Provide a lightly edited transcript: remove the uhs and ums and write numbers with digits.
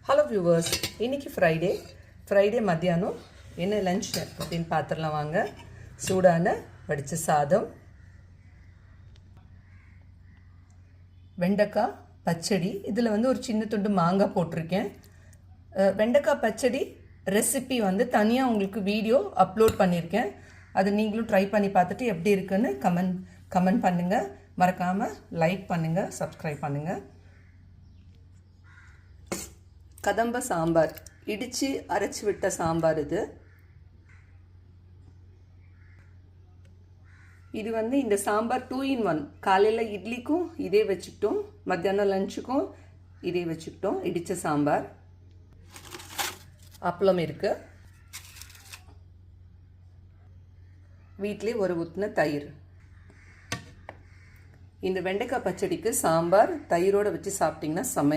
Hello viewers, இன்றைக்கி Friday மத்தியானம் என்ன லஞ்ச் அப்படின்னு பார்த்துடலாம் வாங்க. சூடான வடித்த சாதம், வெண்டைக்காய் பச்சடி, இதில் ஒரு சின்ன துண்டு மாங்காய் போட்டிருக்கேன். வெண்டைக்காய் பச்சடி ரெசிபி தனியாக உங்களுக்கு வீடியோ அப்லோட் பண்ணியிருக்கேன். அதை நீங்களும் ட்ரை பண்ணி பார்த்துட்டு எப்படி இருக்குன்னு கமெண்ட் பண்ணுங்கள். மறக்காமல் லைக் பண்ணுங்கள், சப்ஸ்கிரைப் பண்ணுங்கள். கதம்ப சாம்பார், இடித்து அரைச்சி விட்ட சாம்பார். இது இந்த சாம்பார் 2 in 1. காலையில் இட்லிக்கும் இதே வச்சுக்கிட்டோம், மத்தியானம் லஞ்சுக்கும் இதே வச்சுக்கிட்டோம். இடித்த சாம்பார், அப்பளம் இருக்குது, வீட்டிலே ஒரு ஊற்றின தயிர். இந்த வெண்டைக்காய் பச்சடிக்கு சாம்பார் தயிரோடு வச்சு சாப்பிட்டிங்கன்னா செம்மையாக